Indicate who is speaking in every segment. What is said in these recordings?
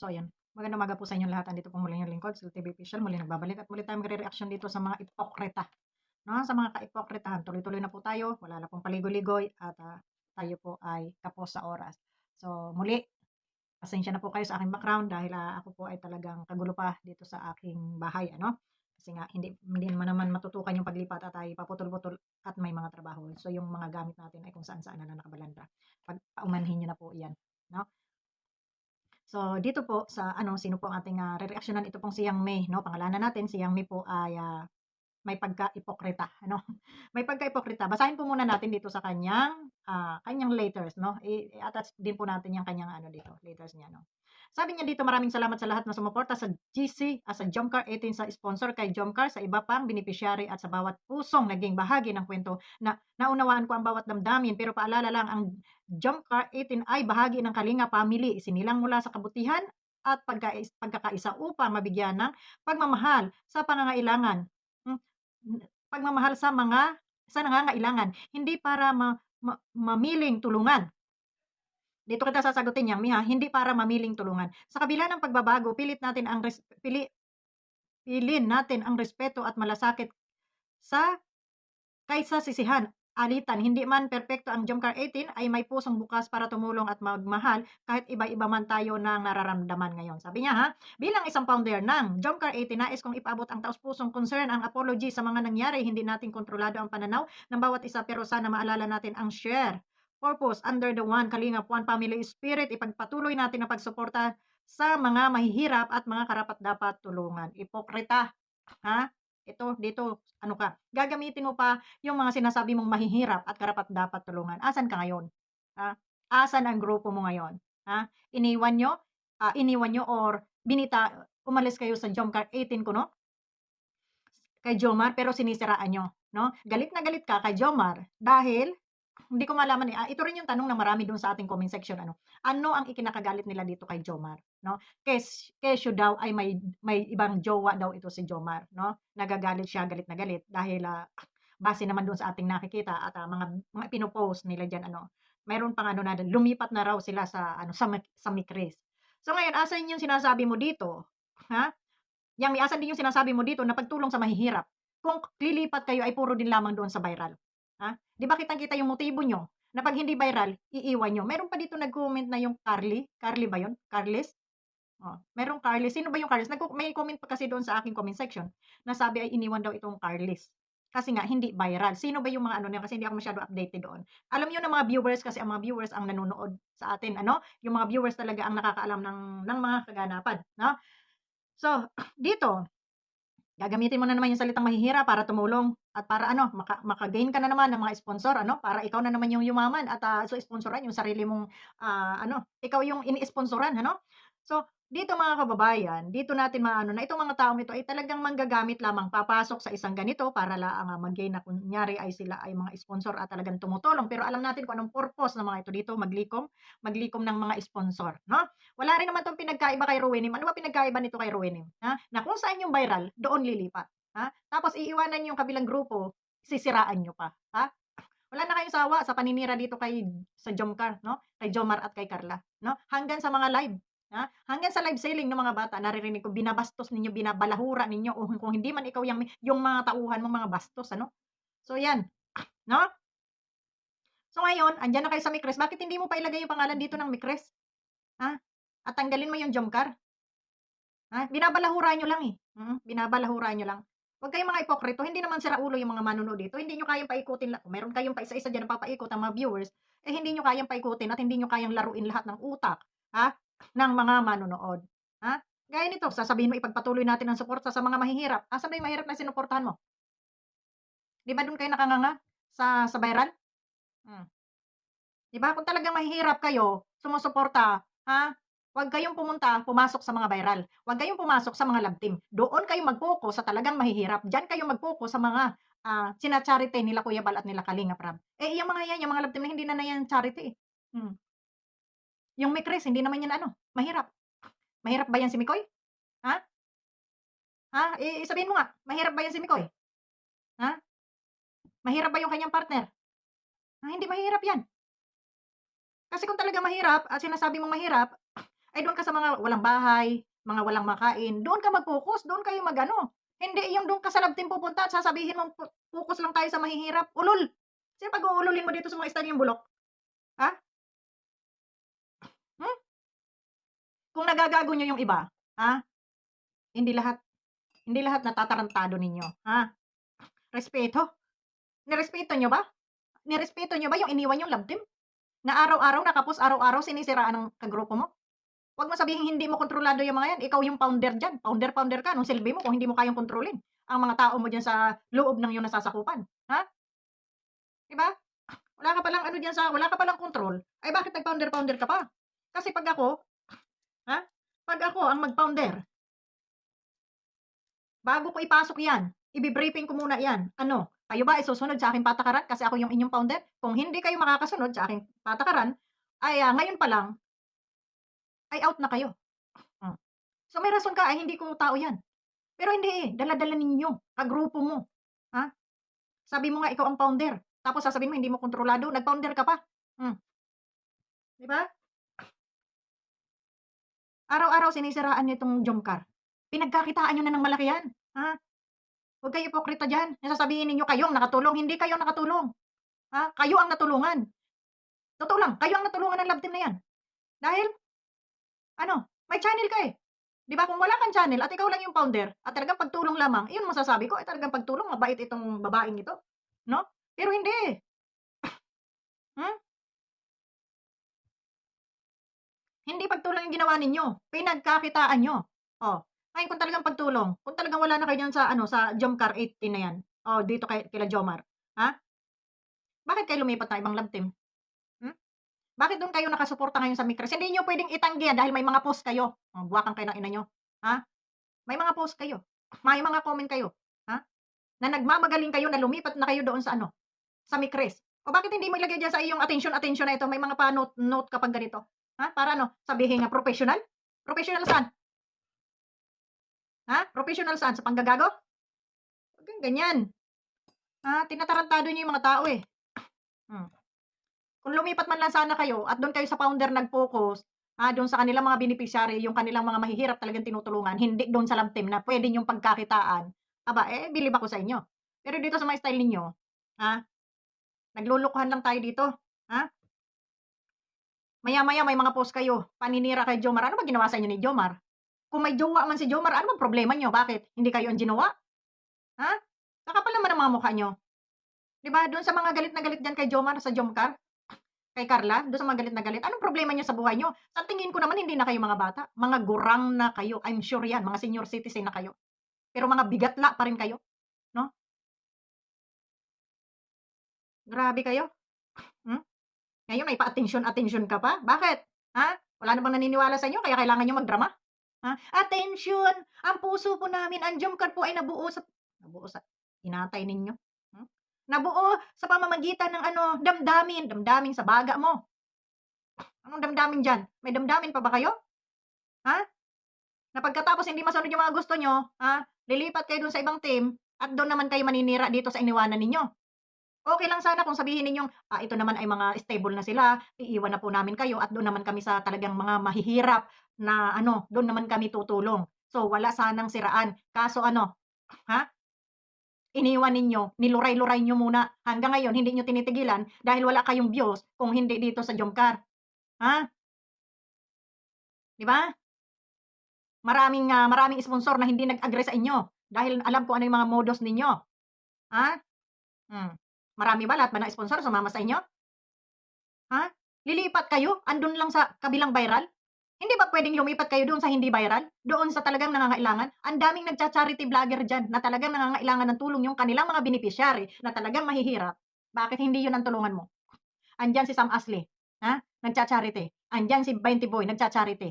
Speaker 1: So ayan, magandang umaga po sa inyong lahat. Andito po muli yung lingkod, Sil TV Official. Muli nagbabalik at muli tayong magre-reaction dito sa mga ipokrita. No? Sa mga kaipokritahan, tuloy-tuloy na po tayo. Wala na pong paligoy-ligoy at tayo po ay kapos sa oras. So muli, pasensya na po kayo sa aking background dahil ako po ay talagang kagulo pa dito sa aking bahay. Ano? Kasi nga, hindi naman matutukan yung paglipat at ay paputol-putol at may mga trabaho. So yung mga gamit natin ay kung saan-saan na nakabalanda. Pag paumanhin nyo na po yan. No? So, dito po sa ano, sino po ang ating rereaksyonan, ito pong si Yang May, no? Pangalanan natin, si Yang May po ay may pagka-ipokrita, ano? May pagka-ipokrita. Basahin po muna natin dito sa kanyang letters, no? I-attach din po natin yung kanyang ano dito, letters niya, no? Sabi niya dito, maraming salamat sa lahat na sumuporta sa GC, sa Jomcar 18, sa sponsor kay Jomcar, sa iba pang beneficiary at sa bawat pusong naging bahagi ng kwento na naunawaan ko ang bawat damdamin. Pero paalala lang, ang Jomcar 18 ay bahagi ng Kalinga family, isinilang mula sa kabutihan at pagkakaisa upang mabigyan ng pagmamahal sa pangangailangan. Hmm, pagmamahal sa nangangailangan, hindi para mamiling tulungan. Dito kita sasagutin, Yang Mi, ha, hindi para mamiling tulungan. Sa kabila ng pagbabago, pilin natin ang respeto at malasakit sa kaysa sisihan, alitan. Hindi man perpekto ang Jomcar 18 ay may pusong bukas para tumulong at magmahal kahit iba-iba man tayo ng nararamdaman ngayon. Sabi niya, ha, bilang isang founder ng Jomcar 18, nais kong ipaabot ang taus-pusong concern, ang apology sa mga nangyari. Hindi natin kontrolado ang pananaw ng bawat isa pero sana maalala natin ang share purpose under the One Kalingap One Family Spirit. Ipagpatuloy natin ang pagsuporta sa mga mahihirap at mga karapat-dapat tulungan. Ipokrita, ha? Ito, dito, ano ka, gagamitin mo pa yung mga sinasabi mong mahihirap at karapat-dapat tulungan. Asan ka ngayon? Ha? Asan ang grupo mo ngayon? Ha? Iniwan nyo or umalis kayo sa Jomcar 18 ko, no? Kay Jomar, pero sinisiraan nyo, no? Galit na galit ka kay Jomar dahil hindi ko malaman, ito rin yung tanong na marami dun sa ating comment section, ano. Ano ang ikinakagalit nila dito kay Jomar, no? Kesyo daw ay may ibang jowa daw ito si Jomar, no? Nagagalit siya, galit na galit dahil, base naman dun sa ating nakikita at, mga pino-post nila diyan, ano, mayroon pang ano na lumipat na raw sila sa ano, sa Mikris. So ngayon, asan yung sinasabi mo dito, ha? Yang may asan din yung sinasabi mo dito na pagtulong sa mahihirap. Kung lilipat kayo ay puro din lamang doon sa viral. Ha? 'Di ba kitang-kita yung motibo nyo na 'pag hindi viral, iiwan nyo. Meron pa dito nag-comment na yung Carly ba yun? Carles? Oh, merong Carles. Sino ba yung Carles? May comment pa kasi doon sa aking comment section na sabi ay iniwan daw itong Carles. Kasi nga hindi viral. Sino ba yung mga ano niya kasi hindi ako masyado updated doon. Alam niyo na mga viewers kasi ang mga viewers ang nanonood sa atin, ano? Yung mga viewers talaga ang nakakaalam ng mga kaganapan, no? So, dito, gagamitin mo na naman yung salitang mahihirap para tumulong at para ano, maka-gain ka na naman ng mga sponsor, ano, para ikaw na naman yung yumaman at sponsoran yung sarili mong ano, ikaw yung ini-sponsoran, ano. So, dito mga kababayan, dito natin maano na itong mga taong ito ay talagang manggagamit lamang, papasok sa isang ganito para laang mag-gain na kunyari ay sila ay mga sponsor at talagang tumutulong. Pero alam natin kung anong purpose ng mga ito dito, maglikom ng mga sponsor, no? Wala rin naman 'tong pinagkaiba kay Ruwinim. Ano ba pinagkaiba nito kay Ruwinim, ha? Na kung saan yung viral, doon lilipat, ha? Tapos iiwanan yung kabilang grupo, sisiraan niyo pa, ha? Wala na kayong sawa sa paninira dito sa Jomcar, no? Kay Jomar at kay Carla, no? Hanggang sa mga live, ha? Hanggang sa live selling ng mga bata, naririnig ko binabastos ninyo, binabalahura ninyo o kung hindi man ikaw yung mga tauhan mong mga bastos, ano? So 'yan, no? So ngayon, andiyan na kayo sa Mikres, bakit hindi mo pa ilagay yung pangalan dito ng Mikres, ha? At tanggalin mo yung Jomcar. Binabalahura niyo lang, eh, binabalahura niyo lang. Huwag kayong mga ipokrito, hindi naman sira ulo yung mga manonood dito, hindi niyo kayang paikutin kung meron kayong paisa-isa diyan na papaikot ang mga viewers, eh, hindi niyo kayang paikutin at hindi niyo kayang laruin lahat ng utak, ng mga manonood, ha? Gaya nito, sasabihin mo ipagpatuloy natin ang suporta sa mga mahihirap, asan ba yung mahirap na sinuportahan mo? 'Di ba dun kayo nakanganga sa viral? Hmm. 'Di ba kung talagang mahihirap kayo, sumusuporta, huwag kayong pumasok sa mga viral, huwag kayong pumasok sa mga love team. Doon kayo mag-focus sa talagang mahihirap, diyan kayo mag-focus sa mga, china-charity nila Kuya Bal at nila Kalingap Rab. Eh, yung mga 'yan, yung mga love team na hindi na yan charity, eh. Hmm. Yung may Chris hindi naman yan ano, mahirap. Mahirap ba yan si Mikoy? Ha? Sabihin mo nga, mahirap ba yan si Mikoy? Ha? Mahirap ba yung kanyang partner? Hindi mahirap yan. Kasi kung talagang mahirap at sinasabi mong mahirap, Ay do'n ka sa mga walang bahay, mga walang makain, doon ka mag-focus, doon kayo mag-ano. Hindi yung do'n ka sa love team pupunta at sasabihin mong focus lang tayo sa mahihirap, ulol. Sino pag-uululin mo dito sa mga istadyong bulok, ha? Hmm? Kung nagagago niyo yung iba, ha, hindi lahat hindi lahat natatarantado ninyo, ha? Respeto. Nirespeto niyo ba? Nirespeto niyo ba yung iniwan niyong love team? Na araw-araw nakapos araw-araw sinisiraan ng kagrupo mo? Huwag mo sabihing hindi mo kontrolado yung mga yan, ikaw yung founder diyan, founder-founder ka, anong silbi mo kung hindi mo kayang kontrolin ang mga tao mo diyan sa loob ng iyong nasasakupan, ha? 'Di ba? Wala ka palang ano diyan sa wala ka palang kontrol, ay bakit nag-founder-founder ka pa? Kasi 'pag ako, ha, 'pag ako ang mag-founder, bago ko ipasok yan, ibi-briefing ko muna yan, ano, kayo ba ay susunod sa aking patakaran kasi ako yung inyong founder? Kung hindi kayo makakasunod sa aking patakaran, ay, ngayon pa lang, ay out na kayo. Hmm. So may rason ka, ay hindi ko tao yan. Pero hindi, eh, dala-dala ninyo, kagrupo mo, ha? Sabi mo nga ikaw ang founder, tapos sasabihin mo hindi mo kontrolado, nag-founder ka pa. 'Di ba? Araw-araw sinisiraan niyo itong Jomcar. Pinagkakitaan niyo na ng malaki yan, ha? Huwag kayong ipokrito diyan, yung sasabihin ninyo kayo ang nakatulong, hindi kayo ang nakatulong, ha? Kayo ang natulungan. Totoo lang, kayo ang natulungan ng love team na yan. Dahil ano, may channel ka, eh. 'Di ba kung wala kang channel at ikaw lang yung founder at talagang pagtulong lamang, iyon masasabi ko, ay talagang pagtulong, mabait itong babaeng ito, 'no? Pero hindi, eh, hmm? Hindi pagtulong yung ginawa ninyo, pinagkakitaan niyo. Oh, ngayon kung talagang pagtulong, kung talagang wala na kayo diyan sa ano, sa Jomcar 18 na 'yan, oh, dito kila Jomar, ha? Bakit kayo lumipat ng ibang love team? Hmm? Bakit do'n kayo nakasuporta ngayon sa Micres? Hindi niyo puwedeng itanggi yan dahil may mga post kayo. Buwakan kayo ng ina niyo, ha? May mga post kayo, may mga comment kayo, ha? Na nagmamagaling kayo na lumipat na kayo doon sa ano, sa Micres. O bakit hindi mo ilagay diyan sa iyong atensyon na ito, may mga pa-note-note ka pang ganito, ha? Para ano, sabihin nga propesyonal? Propesyonal saan? Ha? Propesyonal saan, sa panggagago? Huwag kang ganyan, tinatarantado niyo yung mga tao, eh. Hmm. Kung lumipat man lang sana kayo at do'n kayo sa founder nag-focus, do'n sa kanilang mga beneficiary, yung kanilang mga mahihirap talagang tinutulungan, hindi do'n sa love team na puwede niyong pagkakitaan, aba, eh, bilib ako sa inyo. Pero dito sa mga style ninyo, ha, naglolokohan lang tayo dito, ha? Maya-maya may mga post kayo, paninira kay Jomar. Ano bang ginawa sa inyo ni Jomar? Kung may jowa man si Jomar, ano bang problema niyo? Bakit? Hindi kayo ang ginawa? Ha? Kakapal naman ang mga mukha niyo. 'Di ba, do'n sa mga galit na galit diyan kay Jomar sa Jomcar, kay Carla, do'n sa mga galit na galit, anong problema niyo sa buhay niyo? Sa tingin ko naman hindi na kayo mga bata, mga gurang na kayo, I'm sure 'yan, mga senior citizen na kayo. Pero mga bigatla pa rin kayo, 'no? Grabe kayo, hmm? Ngayon may pa-atensyon-atensyon ka pa, bakit? Ha? Wala na bang naniniwala sa inyo kaya kailangan niyo magdrama? Ha? "Atensyon, ang puso po namin, ang Jomcar po ay nabuo sa hinatay ninyo, hmm? Nabuo sa pamamagitan ng ano, damdamin, damdamin sa baga mo. Anong damdamin diyan? May damdamin pa ba kayo? Ha? Na pagkatapos hindi masunod yung mga gusto niyo, lilipat kayo dun sa ibang team at dun naman kayo maninira dito sa iniwanan ninyo. Okey lang sana kung sabihin ninyong, ito naman ay mga stable na sila, iiwan na po namin kayo at dun naman kami sa talagang mga mahihirap na ano, dun naman kami tutulong. So, wala sanang siraan. Kaso ano, ha, iniwan ninyo, niluray-luray niyo muna. Hanggang ngayon hindi niyo tinitigilan dahil wala kayong views kung hindi dito sa Jomcar, ha, 'di ba? Maraming sponsor na hindi nag-agree sa inyo dahil alam kung ano yung mga modus ninyo, ha? Hmm. Marami ba, lahat ba ng sponsor sumama sa inyo? Ha? Lilipat kayo, andun lang sa kabilang viral? Hindi ba puwedeng lumipat kayo doon sa hindi viral? Doon sa talagang nangangailangan? Ang daming nagcha-charity vlogger diyan na talagang nangangailangan ng tulong yung kanilang mga beneficiary na talagang mahihirap. Bakit hindi yun ang tulungan mo? Andiyan si Sam Ashley, nagcha-charity. Andiyan si 20 Boy, nagcha-charity,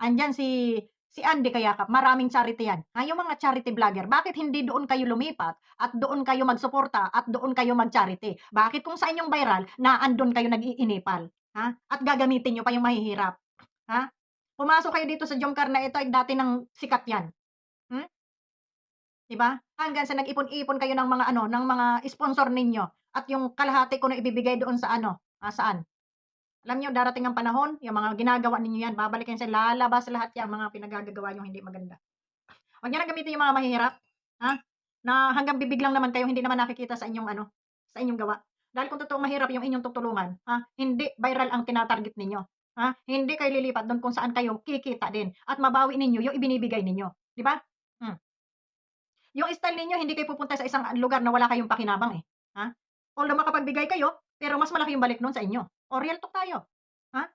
Speaker 1: Andiyan si Andy Kayakap, maraming charity 'yan. Yung mga charity vlogger, bakit hindi doon kayo lumipat at doon kayo magsuporta at doon kayo mag-charity? Bakit kung sa inyong viral na andun kayo nag-iinipal, at gagamitin niyo pa yung mahihirap, ha? Pumasok kayo dito sa Jomcar na ito ay dati ng sikat 'yan, hmm, 'di ba? Hanggang sa nag-ipon-ipon kayo ng mga ano, ng mga sponsor ninyo at yung kalahati ko na ibibigay doon sa ano, saan? Alam niyo darating ang panahon, yung mga ginagawa ninyo yan, babalik yan sa lalabas lahat yang mga pinagagagawa niyong hindi maganda. Huwag niyo na gamitin yung mga mahihirap, ha, na hanggang bibig lang naman kayo, hindi naman nakikita sa inyong ano, sa inyong gawa. Dahil kung totoong mahirap yung inyong tutulungan, hindi viral ang tina-target ninyo, hindi kayo lilipat dun kung saan kayo kikita din at mabawi ninyo yung ibinibigay ninyo, 'di ba? Hmm. Yung style ninyo hindi kayo pupunta sa isang lugar na wala kayong pakinabang, eh, ha? Although makapagbigay kayo, pero mas malaki yung balik nun sa inyo. O real talk tayo, ha?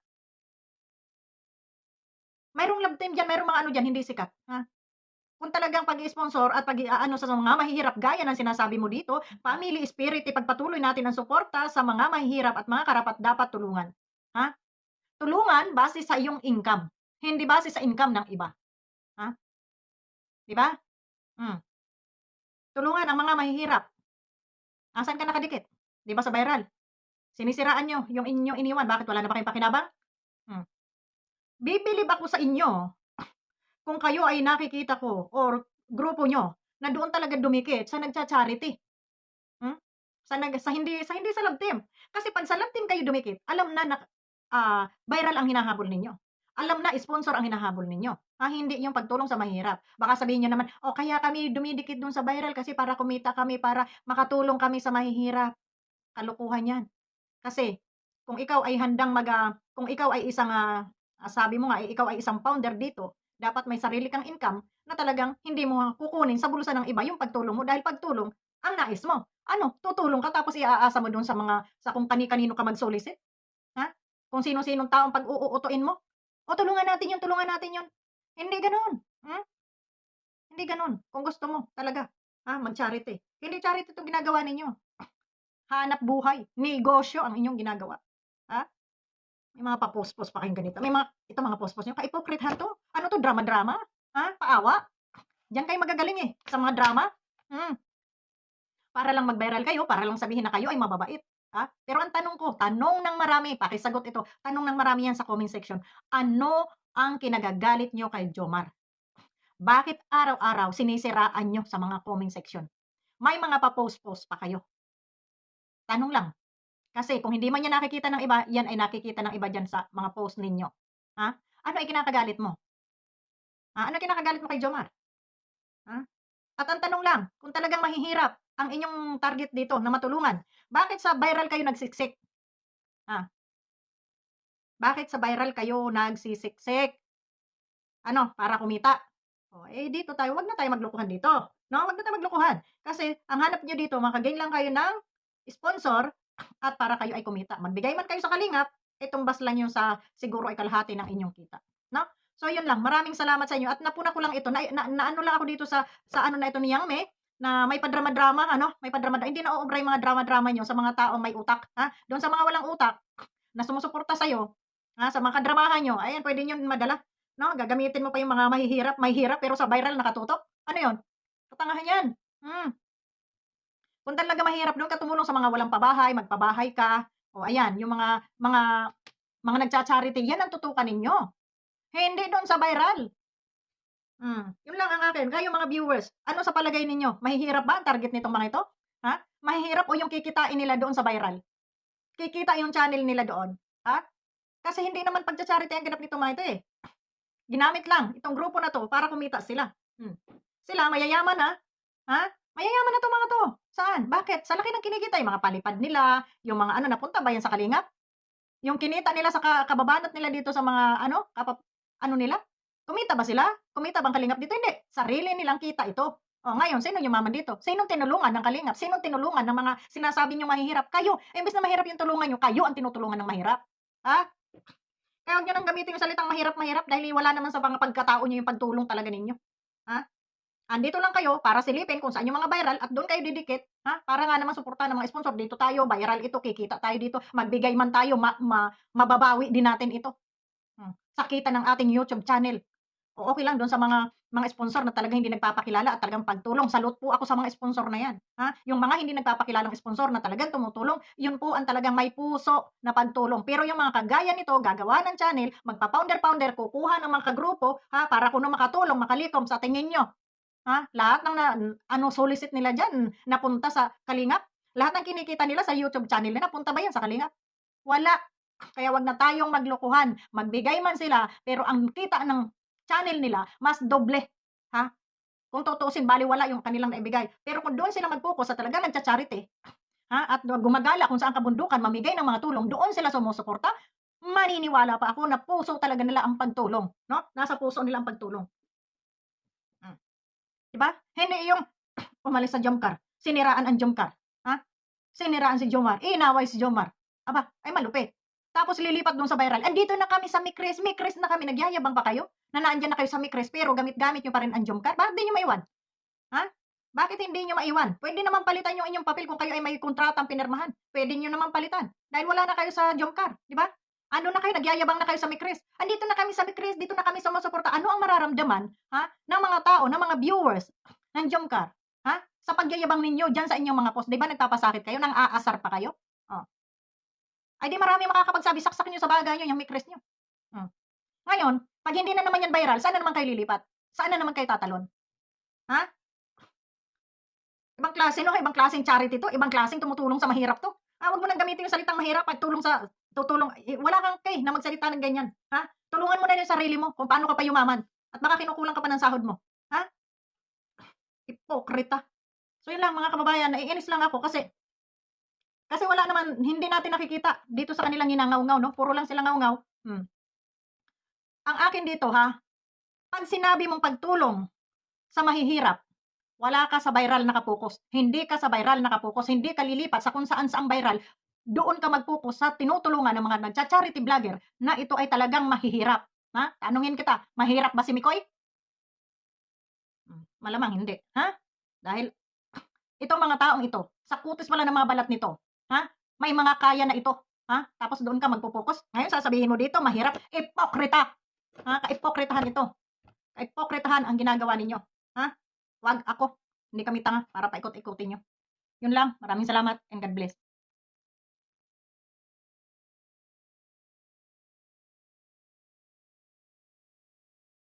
Speaker 1: Mayroong love team diyan, mayroong mga ano diyan hindi sikat, ha? Kung talagang pag-i-sponsor at pag-i-aano sa mga mahihirap gaya ng sinasabi mo dito, family spirit, ipagpatuloy natin ang suporta sa mga mahihirap at mga karapat-dapat tulungan, ha? Tulungan base sa iyong income, hindi base sa income ng iba, ha? 'Di ba? Hmm, tulungan ang mga mahihirap. Saan ka nakadikit? 'Di ba sa viral? Sinisiraan niyo yung inyong iniwan, bakit wala na ba kayong pakinabang? Hmm. Bibilib ako sa inyo kung kayo ay nakikita ko or grupo niyo na doon talaga dumikit sa nagcha-charity, hmm? Sa hindi sa love team. Kasi 'pag sa love team kayo dumikit, alam na na, viral ang hinahabol ninyo. Alam na sponsor ang hinahabol ninyo, hindi yung pagtulong sa mahirap. Baka sabihin niyo naman, "Oh, kaya kami dumidikit dun sa viral kasi para kumita kami, para makatulong kami sa mahihirap." Kalokohan 'yan. Kasi kung ikaw ay handang kung ikaw ay isang, sabi mo nga, eh, ikaw ay isang founder dito, dapat may sarili kang income na talagang hindi mo kukunin sa bulsa ng iba yung pagtulong mo dahil pagtulong ang nais mo. Ano, tutulong ka tapos iaasa mo dun sa kung kani-kanino ka mag-solicit, ha? Kung sino-sinong taong pag-uuutuin mo. "O tulungan natin yun." Hindi gano'n, hindi gano'n. Kung gusto mo talaga, mag-charity, hindi charity 'tong ginagawa ninyo. Hanap buhay, negosyo ang inyong ginagawa, ha? May mga pa-post-post pa kayong ganito, may mga ito mga post-post niyo ka-ipokrithan 'to. Ano 'to, drama-drama, paawa? Diyan kayo magagaling, eh, sa mga drama, hmm, para lang mag-viral kayo, para lang sabihin na kayo ay mababait, Pero ang tanong ko, tanong ng marami, pakisagot ito, tanong ng marami yan sa comment section, ano ang kinagagalit niyo kay Jomar? Bakit araw-araw sinisiraan niyo sa mga comment section? May mga pa-post-post pa kayo, tanong lang. Kasi kung hindi man yan nakikita ng iba, yan ay nakikita ng iba diyan sa mga post ninyo, ha? Ano ay kinakagalit mo? Ano kinakagalit mo kay Jomar, ha? At ang tanong lang, kung talagang mahihirap ang inyong target dito na matulungan, bakit sa viral kayo nagsisiksik? Ah, bakit sa viral kayo nagsisiksik? Ano, para kumita? Dito tayo, 'wag na tayo maglokohan dito, 'no? Wag na tayo maglokohan. Kasi ang hanap niyo dito maka-gain lang kayo ng sponsor at para kayo ay kumita. Magbigay man kayo sa kalingap, tumbas lang yung sa siguro ay kalahati ng inyong kita, 'no? So yun lang, maraming salamat sa inyo at napuna ko lang ito, naano lang ako dito sa ano na ito ni Yang Me, na may padrama-drama ano, may padrama hindi nauubra yung mga drama-drama niyo sa mga taong may utak, Do'n sa mga walang utak na sumusuporta sa'yo, sa mga kadramahan niyo, ayan puwede niyong madala, 'no? Gagamitin mo pa yung mga mahihirap pero sa viral nakatutok, ano yun? Katangahan yan, hmm. Kung talaga mahirap do'n ka tumulong sa mga walang pabahay, magpabahay ka, o ayan yung mga nagcha-charity, yan ang tutukan ninyo, hindi do'n sa viral. Yun lang ang akin. Kayong mga viewers, ano sa palagay ninyo, mahihirap ba ang target nitong mga ito? Mahihirap o yung kikitain nila doon sa viral? Kikita yung channel nila doon, Kasi hindi naman pagcha-charity ang ganap nitong mga ito, eh. Ginamit lang itong grupo na 'to para kumita sila. Sila mayayaman na, mayayaman na 'tong mga 'to. Saan? Bakit? Sa laki ng kinikita, yung mga palipad nila, yung mga ano, napunta ba yan sa kalingap? Yung kinita nila sa kababanat nila dito sa mga ano, ano nila, kumita ba sila? Kumita bang kalingap dito? Hindi, sarili nilang kita ito. Ngayon sinong yumaman dito? Sinong tinulungan ng kalingap? Sinong tinulungan ng mga sinasabi niyong mahihirap? Kayo, imbes na mahirap yung tulungan niyo, kayo ang tinutulungan ng mahirap, ha? Kaya huwag niyo nang gamitin yung salitang mahirap-mahirap dahil wala naman sa mga pagkatao niyo yung pagtulong talaga ninyo, ha? Andito lang kayo para silipin kung saan yung mga viral at do'n kayo didikit, para nga naman suportahan ng mga sponsor, dito tayo, viral ito, kikita tayo dito, magbigay man tayo mababawi din natin ito, sa kita ng ating YouTube channel. O okey lang do'n sa mga sponsor na talagang hindi nagpapakilala at talagang pagtulong, salute po ako sa mga sponsor na 'yan, Yung mga hindi nagpapakilalang sponsor na talagang tumutulong, 'yun po ang talagang may puso na pagtulong. Pero yung mga kagaya nito, gagawa ng channel, magpa-founder-founder, kukuha ng mga kagrupo, para kuno makatulong, makalikom, sa tingin niyo, lahat ng ano solicit nila diyan napunta sa kalingap? Lahat ng kinikita nila sa YouTube channel nila napunta ba 'yan sa kalingap? Wala. Kaya wag na tayong maglokohan, magbigay man sila pero ang kita ng channel nila mas doble, ha? Kung tutuusin balewala yung kanilang naibigay. Pero kung doon sila mag-focus sa talagang nagcha-charity, at gumagala kung saan kabundukan mamigay ng mga tulong, doon sila sumusuporta, maniniwala pa ako na puso talaga nila ang pagtulong, 'no? Nasa puso nila ang pagtulong. Hmm, 'di ba? Hindi yung umalis sa Jomcar, siniraan ang Jomcar, ha? Siniraan si Jomar, inaway si Jomar. Aba, ay malupit. Tapos lilipat dun sa viral, "Andito na kami sa Mikres, Mikres na kami." Nagyayabang pa kayo na nandiyan na kayo sa Mikres pero gamit-gamit niyo pa rin ang Jomcar? Bakit di niyo maiwan? Ha? Bakit hindi niyo maiwan? Puwede naman palitan yung inyong papel kung kayo ay may kontratang pinirmahan. Puwede niyo naman palitan dahil wala na kayo sa Jomcar, 'di ba? Ano na kayo, nagyayabang na kayo sa Mikres. "Andito na kami sa Mikres, dito na kami sumusuporta." Ano ang mararamdaman, ng mga tao, ng mga viewers ng Jomcar, sa pagyayabang ninyo diyan sa inyong mga post? 'Di ba nagpapasakit kayo, nang-aasar pa kayo? Oh, ay di maraming makakapagsabi, "Saksak niyo sa baga niyo yang Mikres niyo." Hmm. Ngayon, 'pag hindi na naman yan viral, saan na naman kayo lilipat? Saan na naman kayo tatalon? Ha? Ibang klase 'no, ibang klaseng charity 'to, ibang klaseng tumutulong sa mahirap 'to. Wag mo nang gamitin yung salitang mahirap at tutulong wala kang na magsalita ng ganyan, ha? Tulungan mo na yung sarili mo kung paano ka pa yumaman at baka kinukulang ka pa ng sahod mo, ha? Hipokrita. So yun lang mga kababayan, naiinis lang ako kasi wala naman hindi natin nakikita dito sa kanilang ginangaw-ngaw 'no, puro lang silang ngaw-ngaw. Hmm. Ang akin dito 'pag sinabi mong pagtulong sa mahihirap, wala ka sa viral naka-focus, hindi ka sa viral naka-focus, hindi ka lilipat sa kung saan-saang viral, doon ka mag-focus sa tinutulungan ng mga nagcha-charity vlogger na ito ay talagang mahihirap, Tanungin kita, mahirap ba si Mikoy? Malamang hindi, Dahil itong mga taong ito, sa kutis pala ng mga balat nito, may mga kaya na ito, tapos doon ka magfo-focus. Ngayon sasabihin mo dito mahirap, ipokrita, kaipokritahan ito. Kaipokritahan ang ginagawa ninyo, ha? 'Wag ako, hindi kami tanga para paikot-ikutin niyo. 'Yun lang, maraming salamat and God bless.